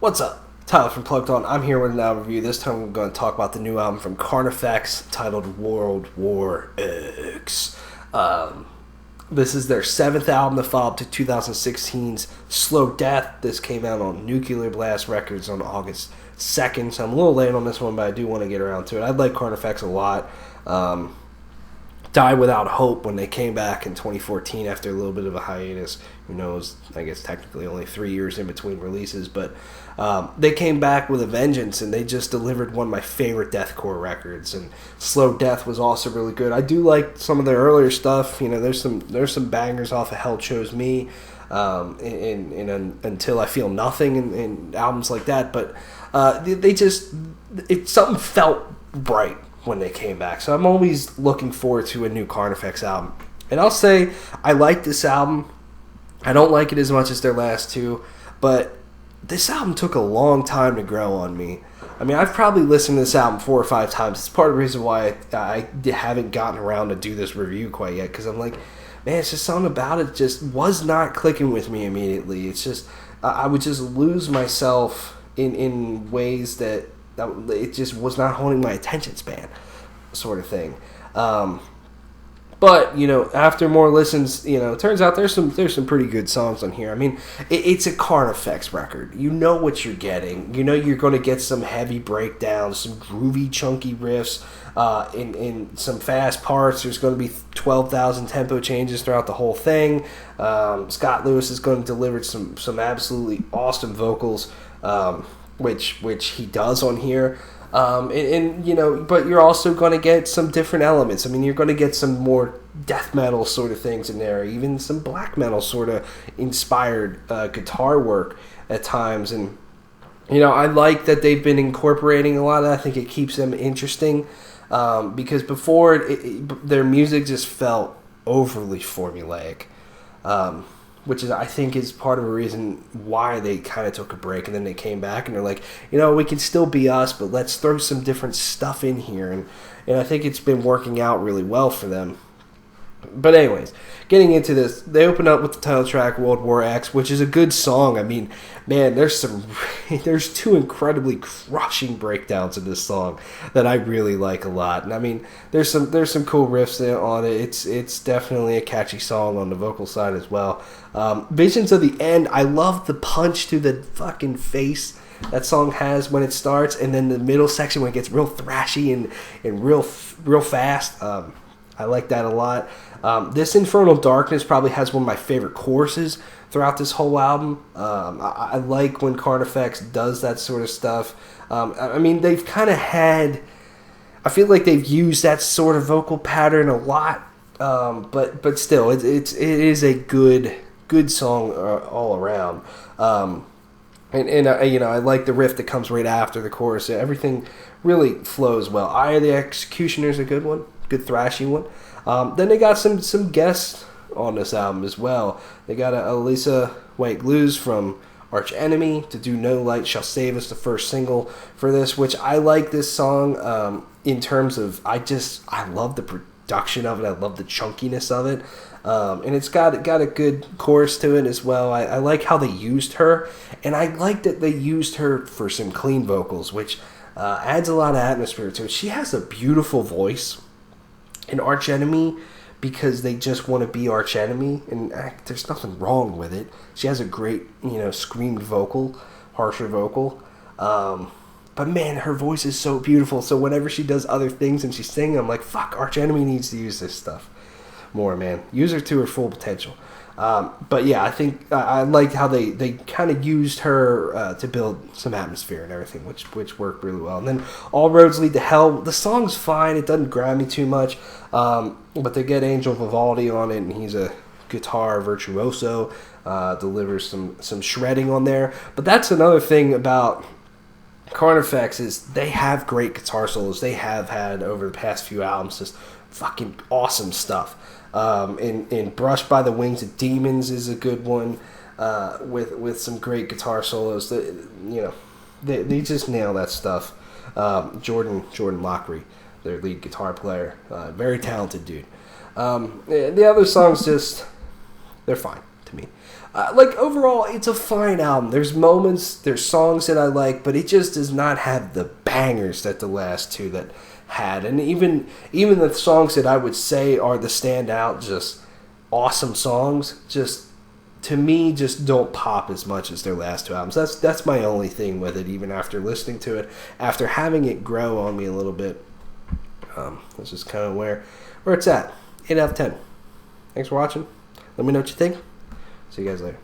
What's up? Tyler from Plugged On. I'm here with an album review. This time we're going to talk about the new album from Carnifex titled World War X. This is their 7th album that followed to 2016's Slow Death. This came out on Nuclear Blast Records on August 2nd, so I'm a little late on this one, but I do want to get around to it. I like Carnifex a lot. Die Without Hope, when they came back in 2014 after a little bit of a hiatus. Who knows? I guess technically only 3 years in between releases, but they came back with a vengeance, and they just delivered one of my favorite deathcore records. And Slow Death was also really good. I do like some of their earlier stuff. You know, there's some bangers off of Hell Chose Me, in Until I Feel Nothing, and albums like that. But something felt right when they came back. So I'm always looking forward to a new Carnifex album. And I'll say I like this album. I don't like it as much as their last two, but this album took a long time to grow on me. I mean, I've probably listened to this album 4 or 5 times. It's part of the reason why I haven't gotten around to do this review quite yet, because I'm like, man, it's just something about it just was not clicking with me immediately. It's just, I would just lose myself in ways that it just was not holding my attention span, sort of thing. But, you know, after more listens, you know, it turns out there's some pretty good songs on here. I mean, it's a Carnifex record. You know what you're getting. You know you're going to get some heavy breakdowns, some groovy, chunky riffs, in some fast parts. There's going to be 12,000 tempo changes throughout the whole thing. Scott Lewis is going to deliver some absolutely awesome vocals, which he does on here. And you know, but you're also going to get some different elements. I mean, you're going to get some more death metal sort of things in there, even some black metal sort of inspired guitar work at times. And, you know, I like that they've been incorporating a lot of that. I think it keeps them interesting, because before their music just felt overly formulaic. Which is, I think, is part of the reason why they kind of took a break, and then they came back and they're like, you know, we can still be us, but let's throw some different stuff in here, and I think it's been working out really well for them. But anyways, getting into this, they open up with the title track World War X, which is a good song. I mean, man, there's 2 incredibly crushing breakdowns in this song that I really like a lot. And I mean, there's some cool riffs on it. It's definitely a catchy song on the vocal side as well. Visions of the End, I love the punch to the fucking face that song has when it starts, and then the middle section when it gets real thrashy and real fast. I like that a lot. This Infernal Darkness probably has one of my favorite choruses throughout this whole album. I like when Carnifex does that sort of stuff. I mean, they've kind of had... I feel like they've used that sort of vocal pattern a lot, but still, it is a good song all around. And you know, I like the riff that comes right after the chorus. Everything really flows well. Eye of the Executioner is a good one. Good thrashy one. Then they got some guests on this album as well. They got Elisa White-Luz from Arch Enemy to do No Light Shall Save Us, the first single for this, which I like this song in terms of I love the production of it. I love the chunkiness of it. And it's got a good chorus to it as well. I like how they used her, and I like that they used her for some clean vocals, which adds a lot of atmosphere to it. She has a beautiful voice in Arch Enemy because they just want to be Arch Enemy, and there's nothing wrong with it. She has a great, you know, screamed vocal, harsher vocal. But man, her voice is so beautiful. So whenever she does other things and she's singing, I'm like, fuck, Arch Enemy needs to use this stuff more, man. Use her to her full potential. But yeah, I think I liked how they kind of used her to build some atmosphere and everything, which worked really well. And then All Roads Lead to Hell. The song's fine. It doesn't grab me too much. But they get Angel Vivaldi on it, and he's a guitar virtuoso. Delivers some shredding on there. But that's another thing about Carnifex is they have great guitar solos. They have had over the past few albums just fucking awesome stuff. In Brushed by the Wings of Demons is a good one, with some great guitar solos. They just nail that stuff. Jordan Lockery, their lead guitar player, very talented dude. The other songs they're fine. to me. Like, overall, it's a fine album. There's moments, there's songs that I like, but it just does not have the bangers that the last two that had. And even the songs that I would say are the standout, just awesome songs, just, to me, just don't pop as much as their last two albums. That's my only thing with it, even after listening to it. After having it grow on me a little bit, that's just kind of where it's at. 8 out of 10. Thanks for watching. Let me know what you think. See you guys later.